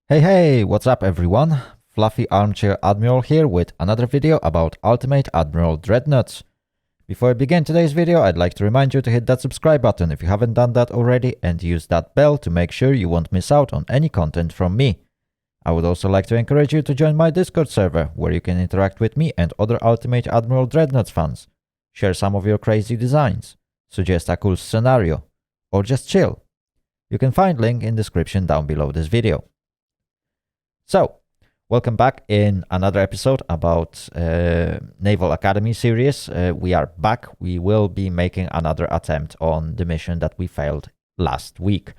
Hey, what's up everyone? Fluffy Armchair Admiral here with another video about Ultimate Admiral Dreadnoughts. Before I begin today's video, I'd like to remind you to hit that subscribe button if you haven't done that already and use that bell to make sure you won't miss out on any content from me. I would also like to encourage you to join my Discord server, where you can interact with me and other Ultimate Admiral Dreadnoughts fans, share some of your crazy designs, suggest a cool scenario, or just chill. You can find link in description down below this video. So, welcome back in another episode about Naval Academy series. We are back. We will be making another attempt on the mission that we failed last week.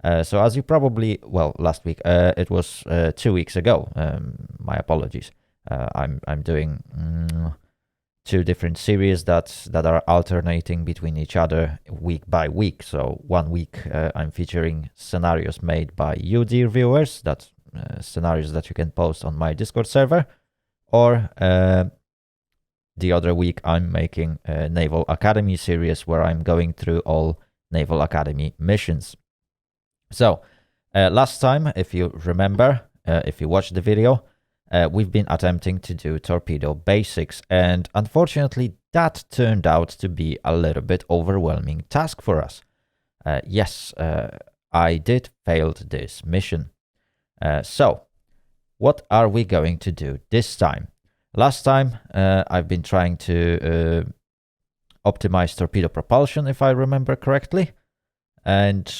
So as you probably, well, last week, it was 2 weeks ago. My apologies. I'm doing two different series that are alternating between each other week by week. So 1 week I'm featuring scenarios made by you, dear viewers, scenarios that you can post on my Discord server, or the other week I'm making a Naval Academy series where I'm going through all Naval Academy missions. So last time, if you remember, if you watched the video, we've been attempting to do Torpedo Basics, and unfortunately that turned out to be a little bit overwhelming task for us. Yes, I did fail this mission. So, what are we going to do this time? Last time, I've been trying to optimize torpedo propulsion, if I remember correctly. And,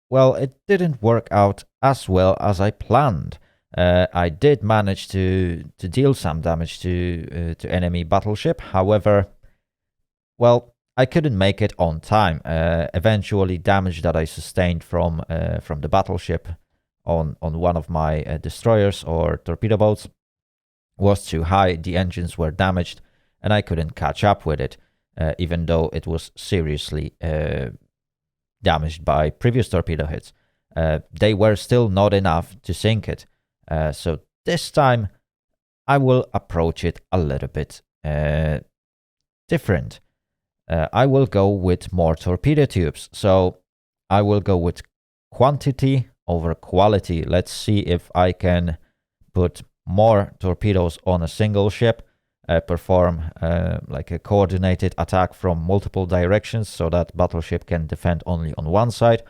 well, it didn't work out as well as I planned. I did manage to deal some damage to enemy battleship. However, well, I couldn't make it on time. Eventually, damage that I sustained from the battleship on one of my destroyers or torpedo boats was too high. The engines were damaged and I couldn't catch up with it, even though it was seriously damaged by previous torpedo hits. They were still not enough to sink it. So this time I will approach it a little bit different. I will go with more torpedo tubes. So I will go with quantity over quality. Let's see if I can put more torpedoes on a single ship, perform like a coordinated attack from multiple directions so that battleship can defend only on one side.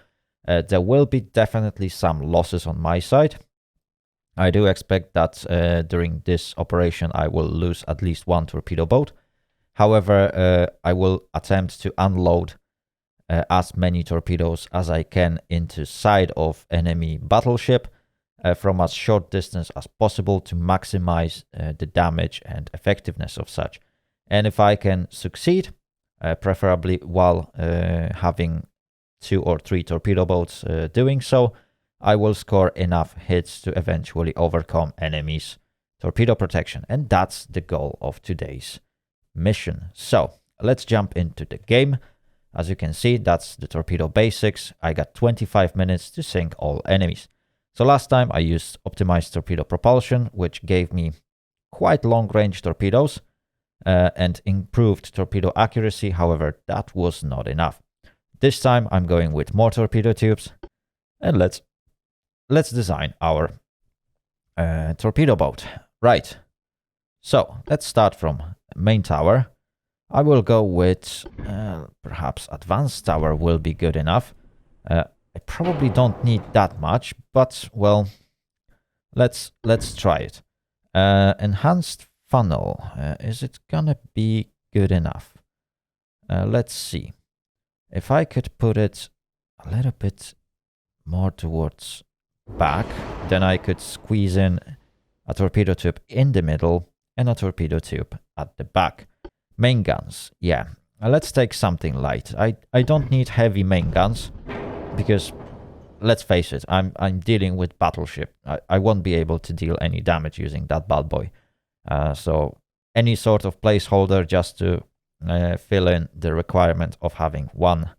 There will be definitely some losses on my side. I do expect that during this operation I will lose at least one torpedo boat. However, I will attempt to unload as many torpedoes as I can into side of enemy battleship from as short distance as possible to maximize the damage and effectiveness of such. And if I can succeed, preferably while having 2 or 3 torpedo boats doing so, I will score enough hits to eventually overcome enemies' torpedo protection. And that's the goal of today's mission. So let's jump into the game. As you can see, that's the Torpedo Basics. I got 25 minutes to sink all enemies. So last time I used optimized torpedo propulsion, which gave me quite long-range torpedoes and improved torpedo accuracy. However, that was not enough. This time I'm going with more torpedo tubes, and let's design our torpedo boat. Right. So let's start from main tower. I will go with perhaps advanced tower will be good enough. I probably don't need that much, but well, let's try it. Enhanced funnel, is it gonna be good enough? Let's see. If I could put it a little bit more towards back, then I could squeeze in a torpedo tube in the middle and a torpedo tube at the back. Main guns, yeah. Let's take something light. I don't need heavy main guns because, let's face it, I'm dealing with battleship. I won't be able to deal any damage using that bad boy. So any sort of placeholder just to fill in the requirement of having one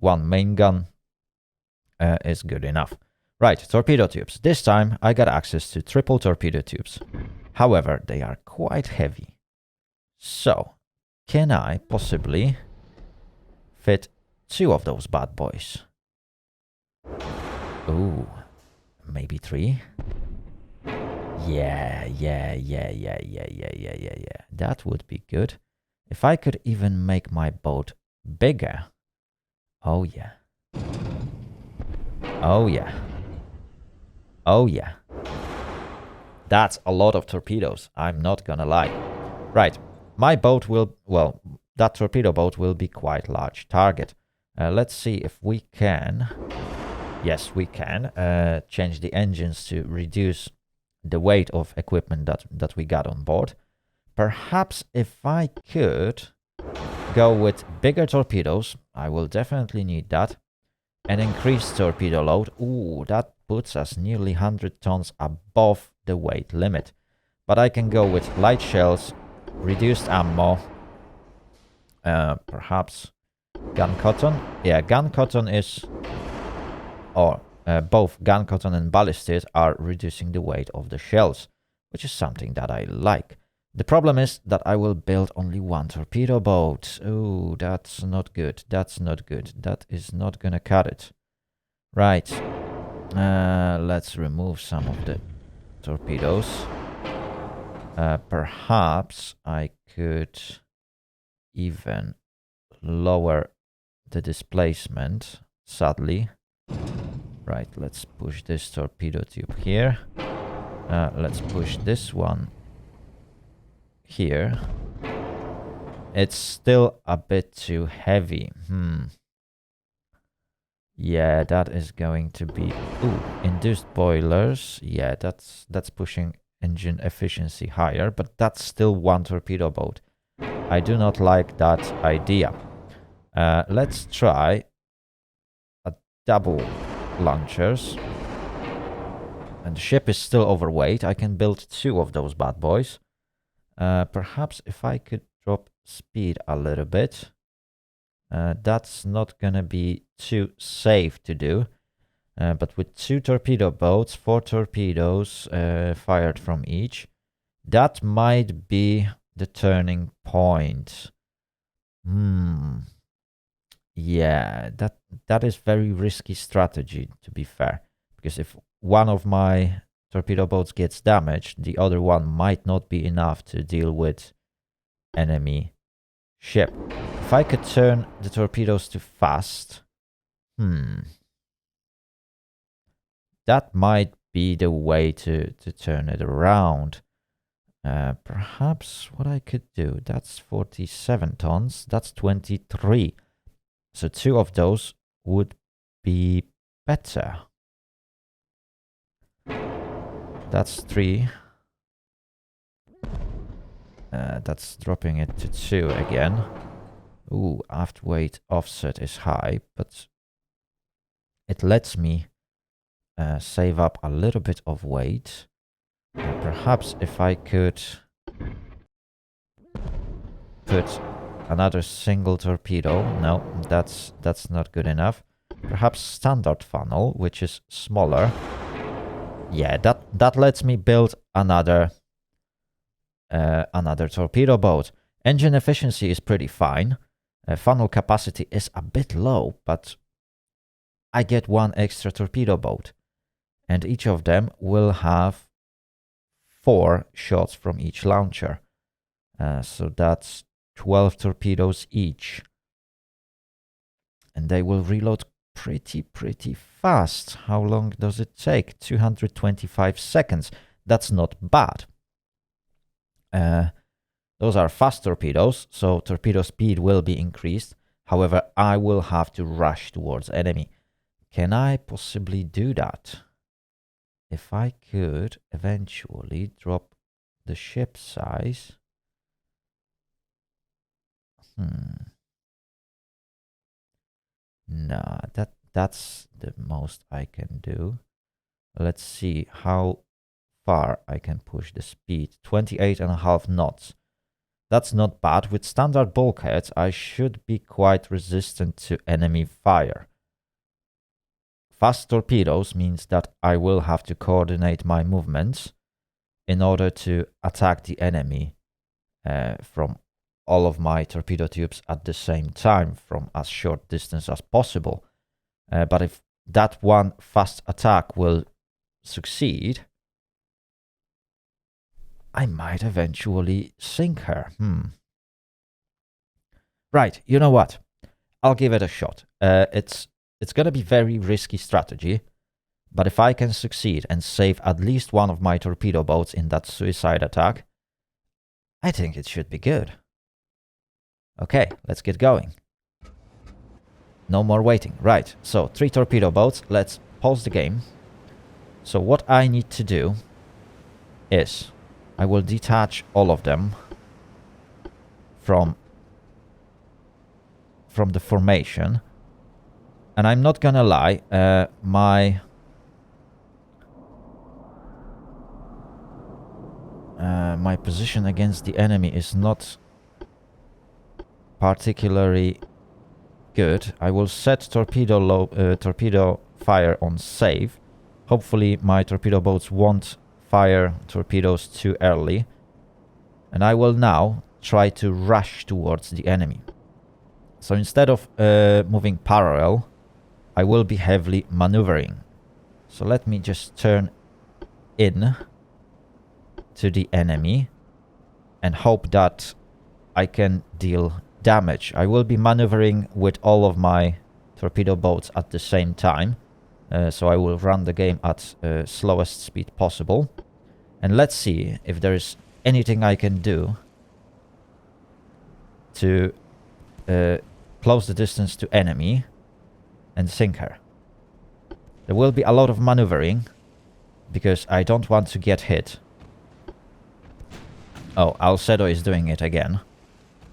main gun is good enough. Right, torpedo tubes. This time I got access to triple torpedo tubes. However, they are quite heavy. So, can I possibly fit 2 of those bad boys? Ooh, Maybe 3. Yeah. That would be good. If I could even make my boat bigger. Oh yeah. Oh yeah. Oh yeah. That's a lot of torpedoes, I'm not gonna lie. Right, my boat will, well, that torpedo boat will be quite large target. Let's see if we can, yes we can, change the engines to reduce the weight of equipment that we got on board. Perhaps if I could go with bigger torpedoes, I will definitely need that, and increase torpedo load. Ooh, that puts us nearly 100 tons above the weight limit. But I can go with light shells, reduced ammo, perhaps gun cotton. Yeah, gun cotton is, or both gun cotton and ballistic are reducing the weight of the shells, which is something that I like. The problem is that I will build only 1 torpedo boat. Ooh, that's not good. That's not good. That is not gonna cut it. Right. Let's remove some of the torpedoes. Perhaps I could even lower the displacement, sadly. Right, let's push this torpedo tube here. Let's push this one here. It's still a bit too heavy. Yeah, that is going to be... Ooh, induced boilers. Yeah, that's pushing engine efficiency higher, but that's still 1 torpedo boat. I do not like that idea. Let's try a double launchers. And the ship is still overweight. I can build 2 of those bad boys. Perhaps if I could drop speed a little bit. That's not gonna be too safe to do. But with 2 torpedo boats, 4 torpedoes fired from each, that might be the turning point. Yeah, that is very risky strategy, to be fair. Because if one of my torpedo boats gets damaged, the other one might not be enough to deal with enemy ship. If I could turn the torpedoes to fast, that might be the way to turn it around. Perhaps what I could do, that's 47 tons, that's 23. So 2 of those would be better. That's 3. That's dropping it to 2 again. Ooh, aft weight offset is high, but it lets me save up a little bit of weight. Perhaps if I could put another single torpedo. No, that's not good enough. Perhaps standard funnel, which is smaller. Yeah, that lets me build another torpedo boat. Engine efficiency is pretty fine. Funnel capacity is a bit low, but I get 1 extra torpedo boat, and each of them will have 4 shots from each launcher. So that's 12 torpedoes each, and they will reload pretty fast. How long does it take? 225 seconds. That's not bad. Those are fast torpedoes, so torpedo speed will be increased. However, I will have to rush towards enemy. Can I possibly do that? If I could eventually drop the ship size. No, that's the most I can do. Let's see how far I can push the speed. 28.5 knots. That's not bad. With standard bulkheads, I should be quite resistant to enemy fire. Fast torpedoes means that I will have to coordinate my movements in order to attack the enemy from all of my torpedo tubes at the same time from as short distance as possible. But if that one fast attack will succeed, I might eventually sink her. Right, you know what? I'll give it a shot. It's gonna be very risky strategy, but if I can succeed and save at least one of my torpedo boats in that suicide attack, I think it should be good. Okay, let's get going. No more waiting. Right, so 3 torpedo boats. Let's pause the game. So what I need to do is I will detach all of them from the formation. And I'm not gonna lie, my position against the enemy is not particularly good. I will set torpedo fire on save. Hopefully my torpedo boats won't fire torpedoes too early. And I will now try to rush towards the enemy. So instead of moving parallel, I will be heavily maneuvering. So let me just turn in to the enemy and hope that I can deal damage. I will be maneuvering with all of my torpedo boats at the same time. So I will run the game at slowest speed possible. And let's see if there is anything I can do to close the distance to enemy and sink her. There will be a lot of maneuvering because I don't want to get hit. Oh, Alcedo is doing it again.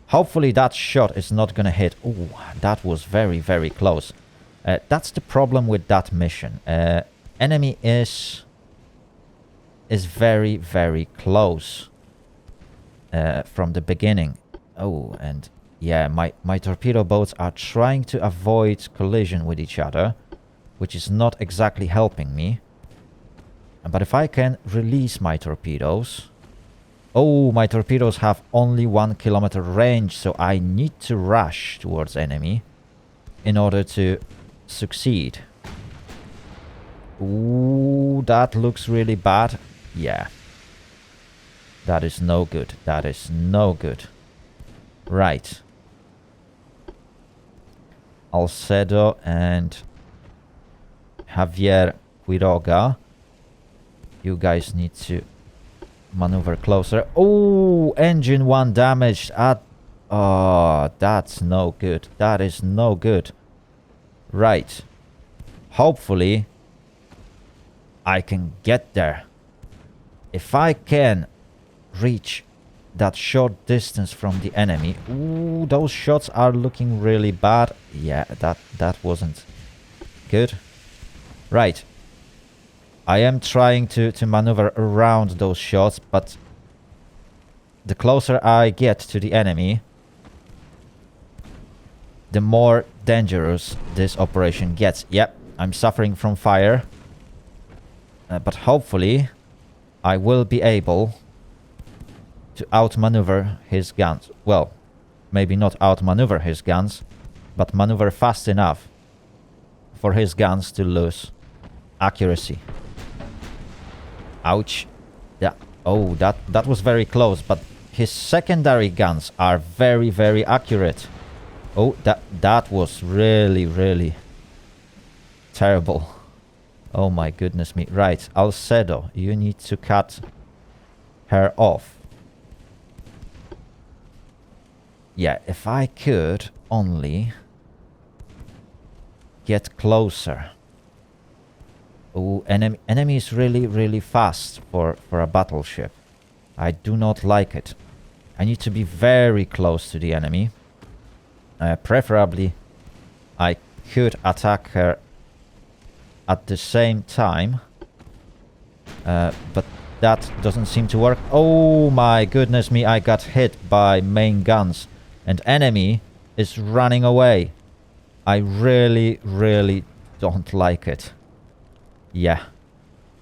Hopefully that shot is not gonna hit. Oh, that was very, very close. That's the problem with that mission. Enemy is very, very close from the beginning. Oh, and yeah, my torpedo boats are trying to avoid collision with each other, which is not exactly helping me. But if I can release my torpedoes... Oh, my torpedoes have only 1 kilometer range, so I need to rush towards enemy in order to succeed. Ooh, that looks really bad. Yeah. That is no good. That is no good. Right. Alcedo and Javier Quiroga. You guys need to maneuver closer. Oh, engine 1 damaged. Oh, that's no good. That is no good. Right. Hopefully, I can get there. If I can reach that short distance from the enemy. Ooh, those shots are looking really bad. Yeah, that wasn't good. Right. I am trying to maneuver around those shots, but the closer I get to the enemy, the more dangerous this operation gets. Yep, I'm suffering from fire. But hopefully, I will be able to outmaneuver his guns. Well, maybe not outmaneuver his guns, but maneuver fast enough for his guns to lose accuracy. Ouch. Yeah. Oh, that was very close, but his secondary guns are very, very accurate. Oh, that was really, really terrible. Oh my goodness me. Right, Alcedo, you need to cut her off. Yeah, if I could only get closer. Oh, enemy is really, really fast for a battleship. I do not like it. I need to be very close to the enemy. Preferably, I could attack her at the same time. But that doesn't seem to work. Oh my goodness me, I got hit by main guns. And enemy is running away. I really, really don't like it. Yeah.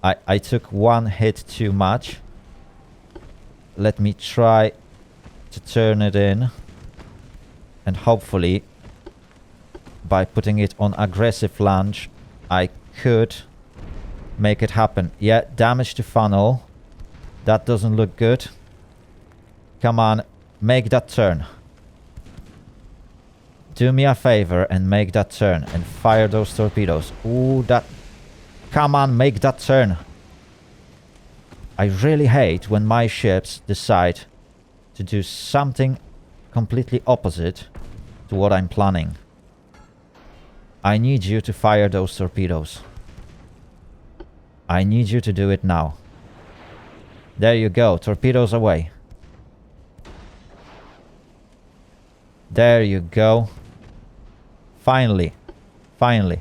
I took one hit too much. Let me try to turn it in. And hopefully, by putting it on aggressive launch, I could Make it happen. Yeah, damage to funnel. That doesn't look good. Come on, make that turn. Do me a favor and make that turn and fire those torpedoes. Ooh, that... Come on, make that turn. I really hate when my ships decide to do something completely opposite to what I'm planning. I need you to fire those torpedoes. I need you to do it now. There you go, torpedoes away. There you go. Finally. Finally.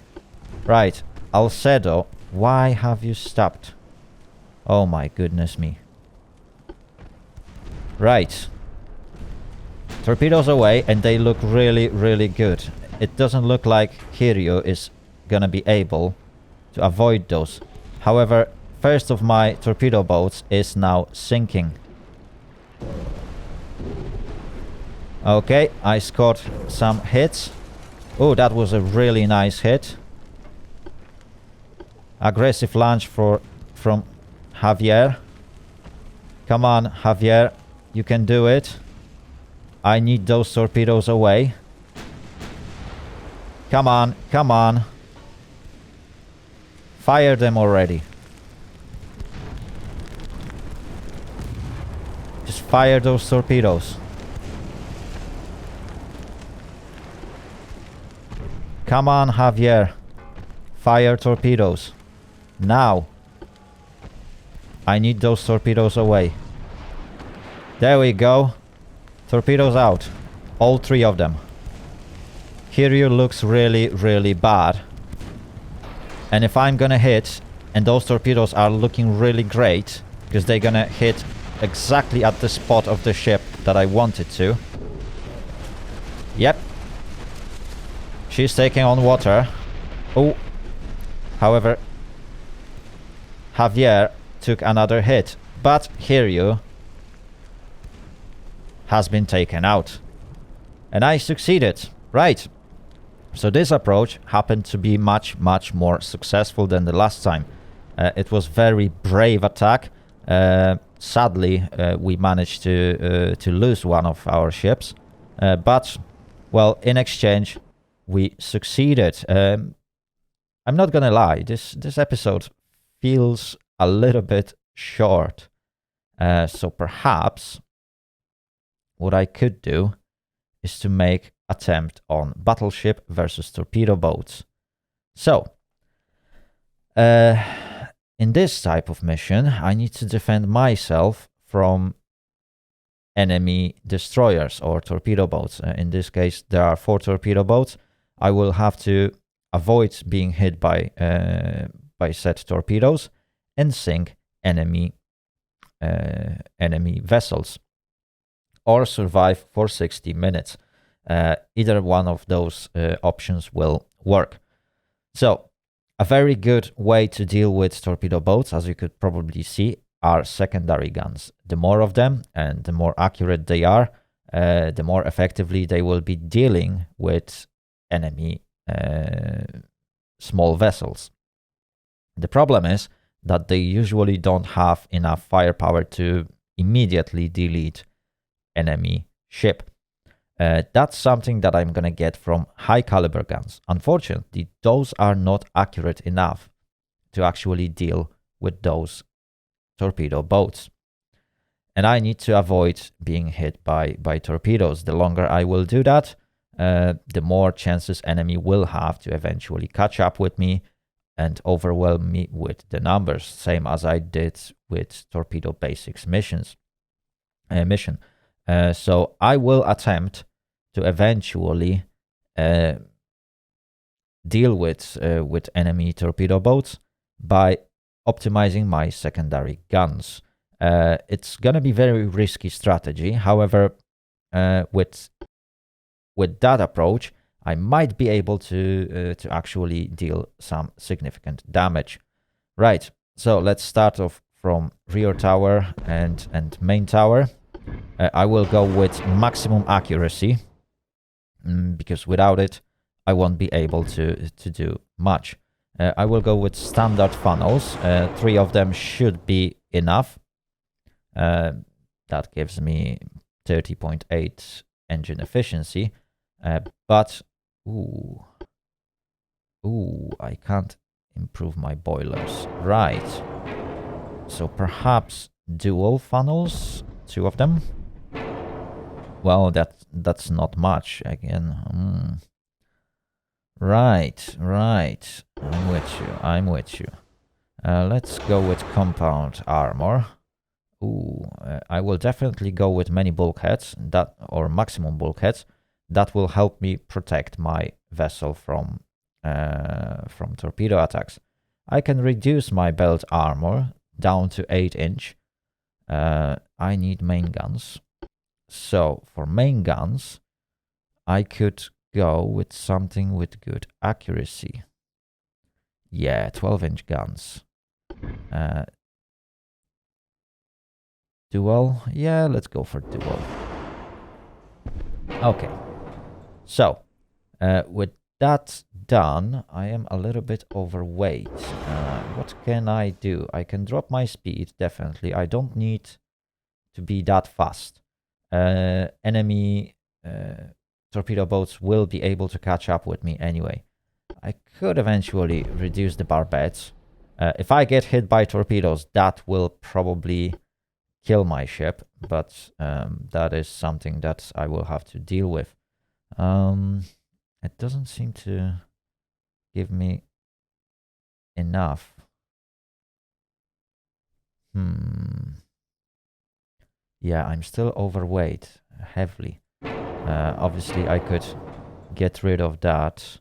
Right. Alcedo, why have you stopped? Oh my goodness me. Right. Torpedoes away, and they look really, really good. It doesn't look like Hiryu is gonna be able to avoid those. However, first of my torpedo boats is now sinking. Okay, I scored some hits. Oh, that was a really nice hit. Aggressive launch from Javier. Come on, Javier. You can do it. I need those torpedoes away. Come on, come on. Fire them already. Just fire those torpedoes. Come on, Javier. Fire torpedoes. Now. I need those torpedoes away. There we go. Torpedoes out. All three of them. Hiryu looks really, really bad. And if I'm gonna hit, and those torpedoes are looking really great, because they're gonna hit exactly at the spot of the ship that I wanted to. Yep. She's taking on water. Oh. However, Javier took another hit. But Hiryu has been taken out. And I succeeded. Right. So this approach happened to be much, much more successful than the last time. It was very brave attack. Sadly, we managed to lose one of our ships. But, well, in exchange, we succeeded. I'm not gonna lie, this episode feels a little bit short. So perhaps what I could do is to make attempt on Battleship versus torpedo boats. So, in this type of mission, I need to defend myself from enemy destroyers or torpedo boats. In this case, there are 4 torpedo boats. I will have to avoid being hit by said torpedoes and sink enemy vessels, or survive for 60 minutes. Either one of those options will work. So, a very good way to deal with torpedo boats, as you could probably see, are secondary guns. The more of them and the more accurate they are, the more effectively they will be dealing with enemy small vessels. The problem is that they usually don't have enough firepower to immediately delete enemy ship. That's something that I'm gonna get from high caliber guns. Unfortunately, those are not accurate enough to actually deal with those torpedo boats. And I need to avoid being hit by torpedoes. The longer I will do that, the more chances enemy will have to eventually catch up with me and overwhelm me with the numbers, same as I did with Torpedo Basics mission. So I will attempt to eventually deal with enemy torpedo boats by optimizing my secondary guns. It's gonna be very risky strategy. However, with that approach, I might be able to actually deal some significant damage. Right. So let's start off from rear tower and main tower. I will go with maximum accuracy, because without it, I won't be able to do much. I will go with standard funnels. 3 of them should be enough. That gives me 30.8 engine efficiency. But, ooh, I can't improve my boilers. Right. So perhaps dual funnels, 2 of them. Well, that's not much again. Right. I'm with you. Let's go with compound armor. I will definitely go with many bulkheads, or maximum bulkheads. That will help me protect my vessel from torpedo attacks. I can reduce my belt armor down to 8-inch. I need main guns. So for main guns, I could go with something with good accuracy. Yeah, 12-inch guns. Dual? Yeah, let's go for dual. Okay. So, with that done, I am a little bit overweight. What can I do? I can drop my speed, definitely. I don't need to be that fast. Enemy torpedo boats will be able to catch up with me anyway. I could eventually reduce the barbettes. If I get hit by torpedoes, that will probably kill my ship, but that is something that I will have to deal with. It doesn't seem to give me enough. Yeah, I'm still overweight, heavily. Obviously, I could get rid of that.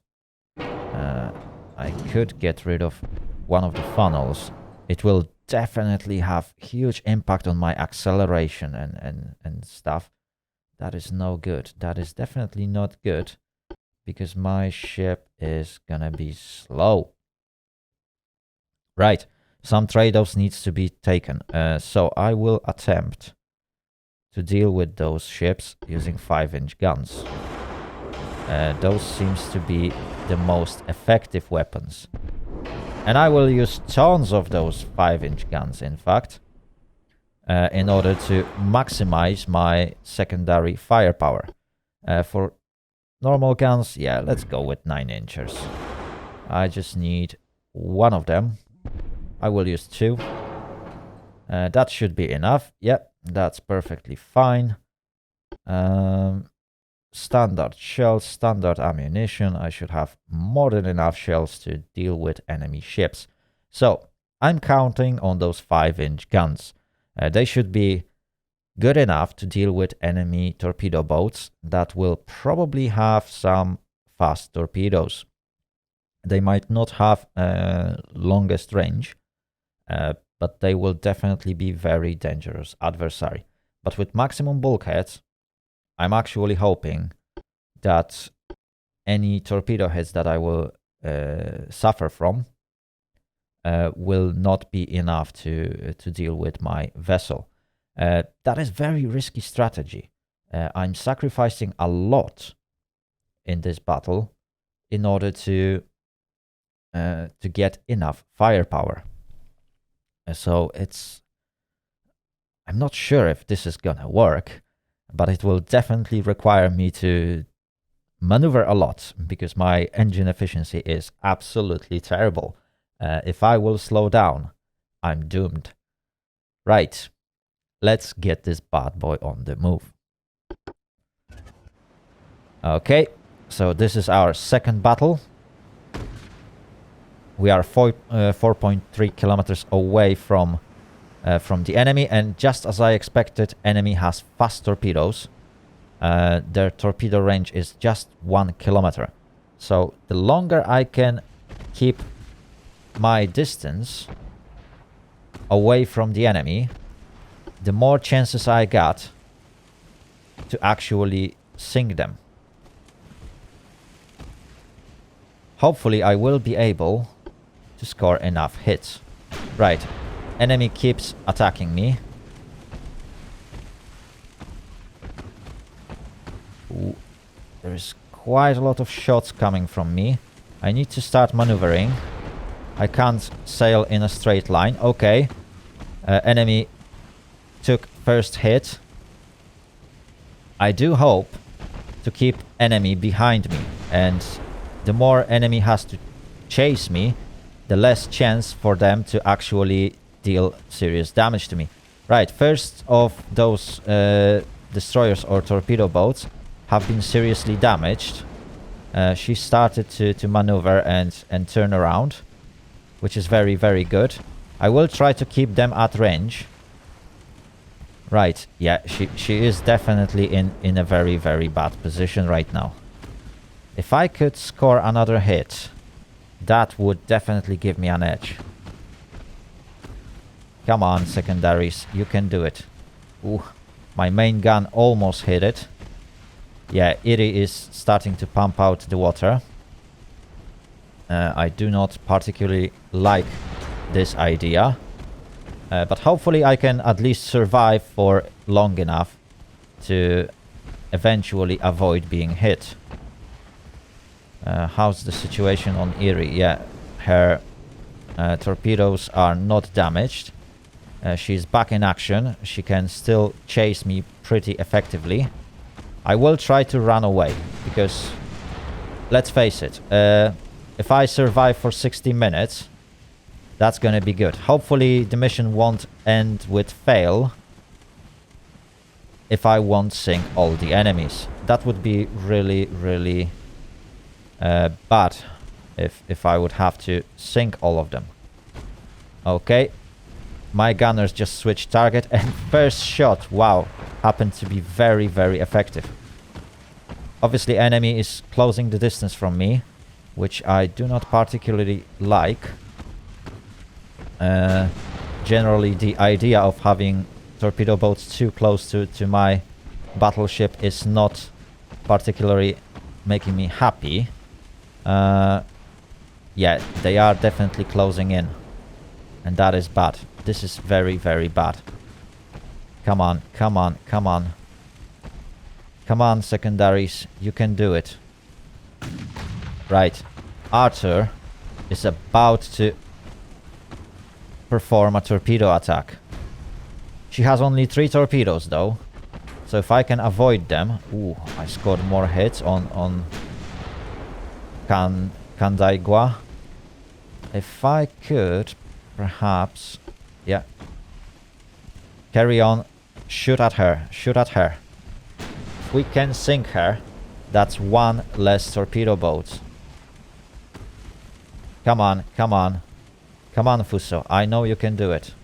I could get rid of one of the funnels. It will definitely have huge impact on my acceleration and stuff. That is no good. That is definitely not good, because my ship is gonna be slow. Right, some trade-offs needs to be taken. So I will attempt to deal with those ships using 5-inch guns. Those seems to be the most effective weapons. And I will use tons of those 5-inch guns, in fact, in order to maximize my secondary firepower. For normal guns, yeah, let's go with 9-inchers. I just need 1 of them. I will use 2. That should be enough. Yep, that's perfectly fine. Standard shells, standard ammunition. I should have more than enough shells to deal with enemy ships. So I'm counting on those 5-inch guns. They should be good enough to deal with enemy torpedo boats that will probably have some fast torpedoes. They might not have longest range, but they will definitely be very dangerous adversary. But with maximum bulkheads, I'm actually hoping that any torpedo hits that I will suffer from will not be enough to deal with my vessel. That is very risky strategy. I'm sacrificing a lot in this battle in order to get enough firepower. So I'm not sure if this is gonna work, but it will definitely require me to maneuver a lot, because my engine efficiency is absolutely terrible. If I will slow down, I'm doomed. Right, let's get this bad boy on the move. Okay, so this is our second battle. We are 4.3 kilometers away from the enemy, and just as I expected, enemy has fast torpedoes. Their torpedo range is just 1 kilometer. So the longer I can keep my distance away from the enemy, the more chances I got to actually sink them. Hopefully I will be able to score enough hits. Right, enemy keeps attacking me. Ooh, there is quite a lot of shots coming from me. I need to start maneuvering. I can't sail in a straight line. Okay. Enemy took first hit. I do hope to keep enemy behind me. And the more enemy has to chase me, the less chance for them to actually deal serious damage to me. Right, first of those destroyers or torpedo boats have been seriously damaged. She started to maneuver and turn around, which is very, very good. I will try to keep them at range. Right, yeah, she is definitely in a very, very bad position right now. If I could score another hit, that would definitely give me an edge. Come on, secondaries, you can do it. Ooh, my main gun almost hit it. Yeah, Erie is starting to pump out the water. I do not particularly like this idea. But hopefully I can at least survive for long enough to eventually avoid being hit. How's the situation on Erie? Yeah, her torpedoes are not damaged. She's back in action. She can still chase me pretty effectively. I will try to run away because, let's face it, if I survive for 60 minutes, that's gonna be good. Hopefully the mission won't end with fail if I won't sink all the enemies. That would be really, really bad if I would have to sink all of them. Okay. My gunners just switched target and first shot, wow, happened to be very, very effective. Obviously enemy is closing the distance from me, which I do not particularly like. Generally the idea of having torpedo boats too close to my battleship is not particularly making me happy. Yeah, they are definitely closing in. And that is bad. This is very, very bad. Come on, come on, come on. Come on, secondaries. You can do it. Right. Arthur is about to perform a torpedo attack. She has only 3 torpedoes though. So if I can avoid them... Ooh, I scored more hits on Canandaigua. If I could... perhaps... Yeah. Carry on. Shoot at her. Shoot at her. If we can sink her, that's 1 less torpedo boat. Come on, come on. Come on, Fuso. I know you can do it.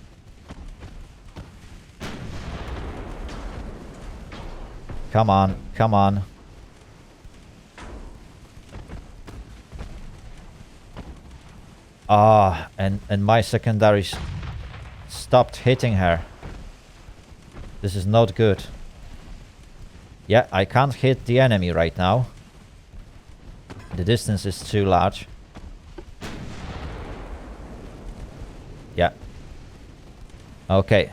Come on, come on. Ah, and my secondaries stopped hitting her. This is not good. Yeah, I can't hit the enemy right now. The distance is too large. Yeah. Okay.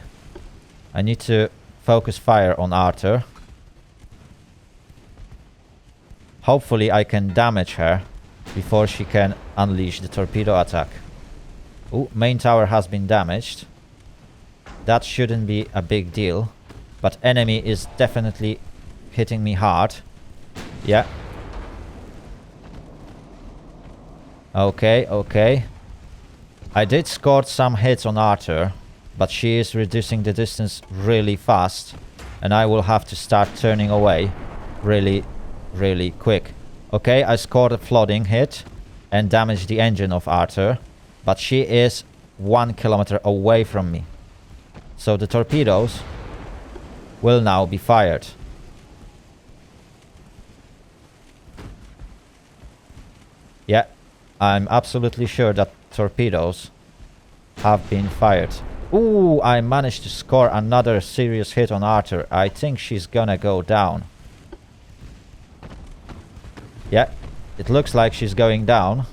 I need to focus fire on Arthur. Hopefully I can damage her before she can unleash the torpedo attack. Ooh, main tower has been damaged. That shouldn't be a big deal. But enemy is definitely hitting me hard. Yeah. Okay, okay. I did score some hits on Arthur, but she is reducing the distance really fast. And I will have to start turning away really, really quick. Okay, I scored a flooding hit and damaged the engine of Arthur. But she is 1 kilometer away from me. So the torpedoes will now be fired. Yeah, I'm absolutely sure that torpedoes have been fired. Ooh, I managed to score another serious hit on Arthur. I think she's gonna go down. Yeah, it looks like she's going down.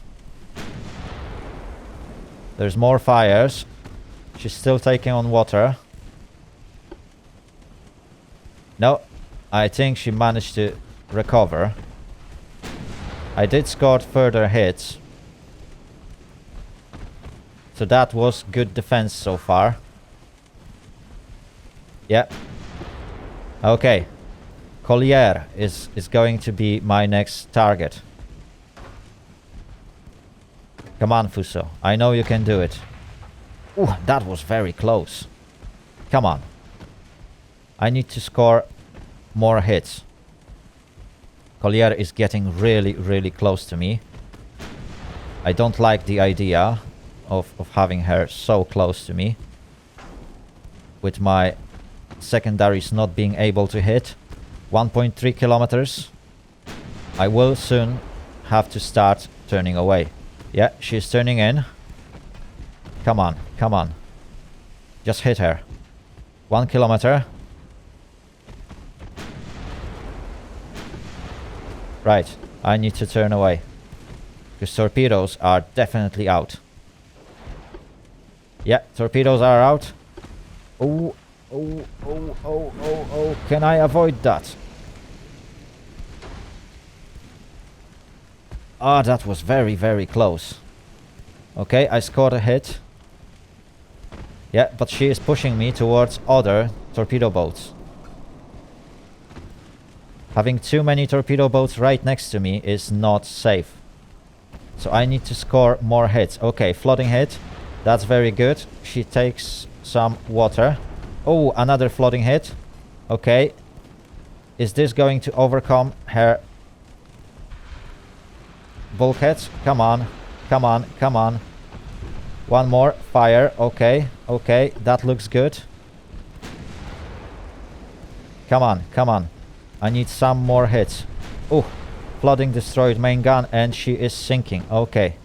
There's more fires. She's still taking on water. No, I think she managed to recover. I did score further hits. So that was good defense so far. Yeah. Okay. Collier is going to be my next target. Come on, Fuso. I know you can do it. Ooh, that was very close. Come on. I need to score more hits. Collier is getting really, really close to me. I don't like the idea of having her so close to me. With my secondaries not being able to hit. 1.3 kilometers. I will soon have to start turning away. Yeah, she's turning in. Come on, come on. Just hit her. 1 kilometer. Right, I need to turn away. Because torpedoes are definitely out. Yeah, torpedoes are out. Oh, oh, oh, oh, oh, oh. Can I avoid that? Ah, that was very, very close. Okay, I scored a hit. Yeah, but she is pushing me towards other torpedo boats. Having too many torpedo boats right next to me is not safe. So I need to score more hits. Okay, flooding hit. That's very good. She takes some water. Oh, another flooding hit. Okay. Is this going to overcome her bulkheads? Come on. Come on. Come on. One more. Fire. Okay. Okay. That looks good. Come on. Come on. I need some more hits. Oh, flooding destroyed main gun and she is sinking. Okay.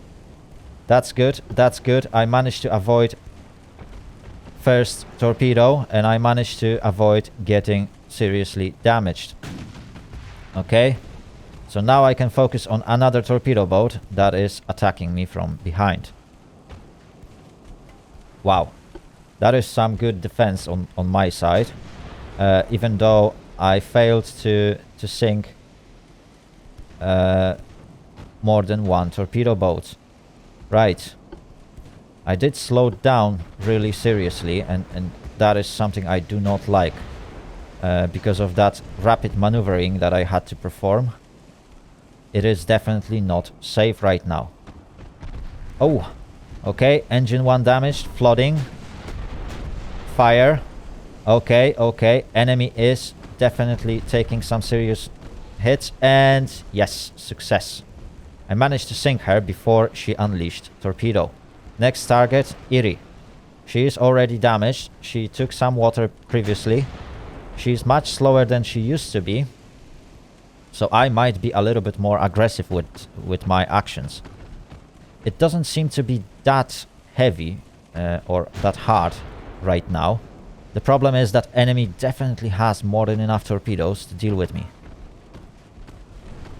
That's good. That's good. I managed to avoid first torpedo and I managed to avoid getting seriously damaged. Okay. So now I can focus on another torpedo boat that is attacking me from behind. Wow. That is some good defense on my side. Even though I failed to sink more than one torpedo boat. Right. I did slow down really seriously and that is something I do not like. Because of that rapid maneuvering that I had to perform. It is definitely not safe right now. Oh. Okay. Engine 1 damaged. Flooding. Fire. Okay. Okay. Enemy is definitely taking some serious hits and yes, success. I managed to sink her before she unleashed torpedo. Next target, Erie. She is already damaged. She took some water previously. She's much slower than she used to be. So I might be a little bit more aggressive with my actions. It doesn't seem to be that heavy or that hard right now. The problem is that enemy definitely has more than enough torpedoes to deal with me.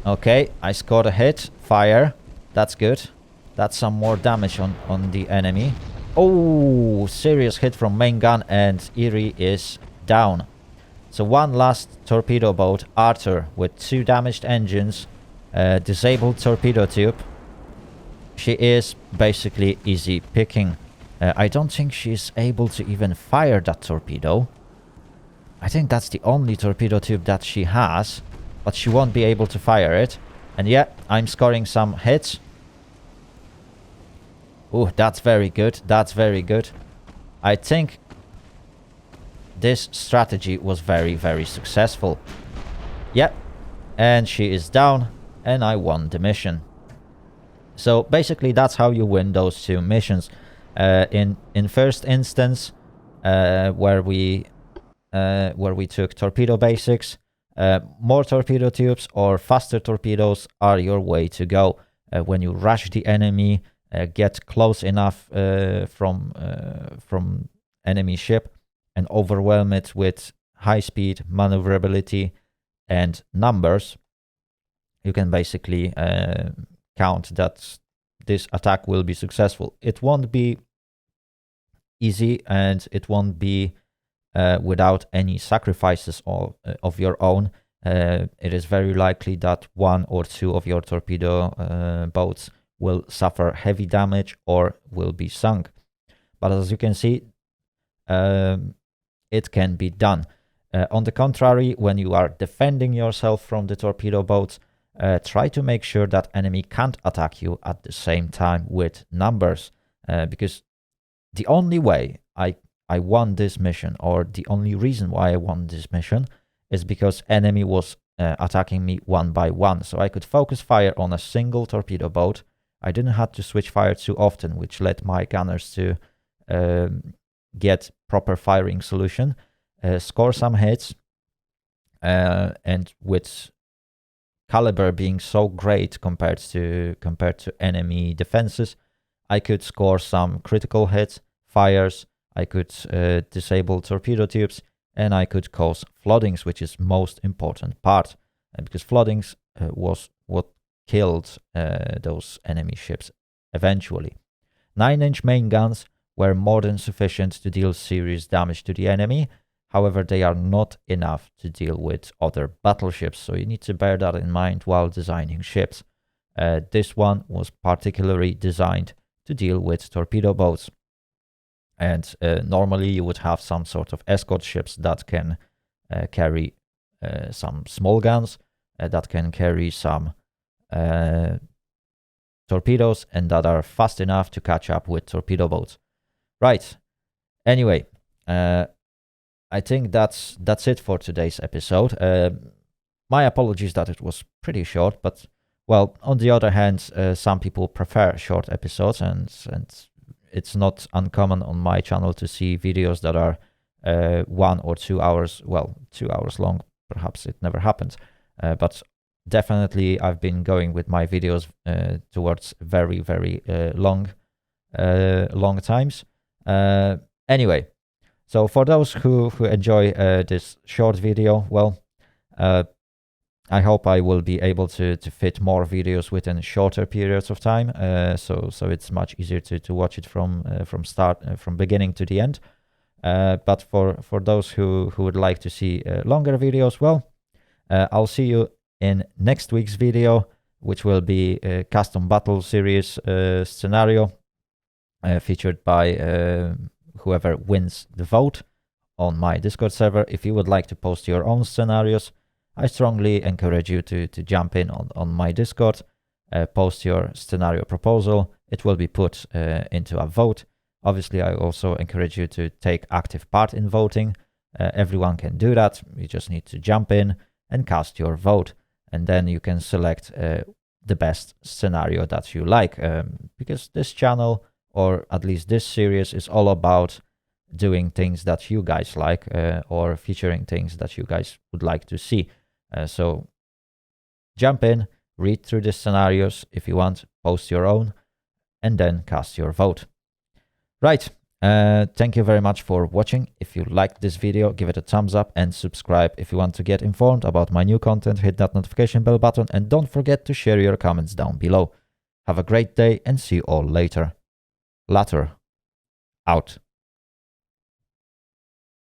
Okay, I scored a hit. Fire. That's good. That's some more damage on the enemy. Oh, serious hit from main gun and Erie is down. So one last torpedo boat, Arthur, with 2 damaged engines, disabled torpedo tube. She is basically easy picking. I don't think she's able to even fire that torpedo. I think that's the only torpedo tube that she has, but she won't be able to fire it. And yeah, I'm scoring some hits. Oh, that's very good. That's very good. I think this strategy was very, very successful. Yeah, and she is down, and I won the mission. So basically, that's how you win those 2 missions. In first instance, where we took torpedo basics, more torpedo tubes or faster torpedoes are your way to go. When you rush the enemy, get close enough from enemy ship and overwhelm it with high speed, maneuverability, and numbers, you can basically count that this attack will be successful. It won't be easy and it won't be without any sacrifices of your own. It is very likely that 1 or 2 of your torpedo boats will suffer heavy damage or will be sunk. but as you can see, it can be done. On the contrary, when you are defending yourself from the torpedo boats, try to make sure that enemy can't attack you at the same time with numbers, because the only way I won this mission, or the only reason why I won this mission, is because enemy was attacking me one by one. So I could focus fire on a single torpedo boat. I didn't have to switch fire too often, which led my gunners to get proper firing solution, score some hits, and with caliber being so great compared to enemy defenses, I could score some critical hits, fires, I could disable torpedo tubes, and I could cause floodings, which is most important part, because floodings was what killed those enemy ships eventually. 9-inch main guns were more than sufficient to deal serious damage to the enemy. However, they are not enough to deal with other battleships, so you need to bear that in mind while designing ships. This one was particularly designed to deal with torpedo boats. And normally you would have some sort of escort ships that can carry some small guns, that can carry some torpedoes, and that are fast enough to catch up with torpedo boats. Right. Anyway, I think that's it for today's episode. My apologies that it was pretty short, but well, on the other hand, some people prefer short episodes, and it's not uncommon on my channel to see videos that are 1 or 2 hours, well, 2 hours long. Perhaps it never happens, but definitely I've been going with my videos towards very, very long times. Anyway, so for those who enjoy this short video, well, I hope I will be able to fit more videos within shorter periods of time, so it's much easier to watch it from beginning to the end. But for those who would like to see longer videos, well, I'll see you in next week's video, which will be a custom battle series scenario featured by whoever wins the vote on my Discord server. If you would like to post your own scenarios, I strongly encourage you to jump in on my Discord, post your scenario proposal. It will be put into a vote. Obviously, I also encourage you to take active part in voting. Everyone can do that. You just need to jump in and cast your vote, and then you can select the best scenario that you like, because this channel, or at least this series, is all about doing things that you guys like, or featuring things that you guys would like to see. So jump in, read through the scenarios if you want, post your own, and then cast your vote. Right, thank you very much for watching. If you liked this video, give it a thumbs up and subscribe if you want to get informed about my new content. Hit that notification bell button and don't forget to share your comments down below. Have a great day and see you all later. Later. Out.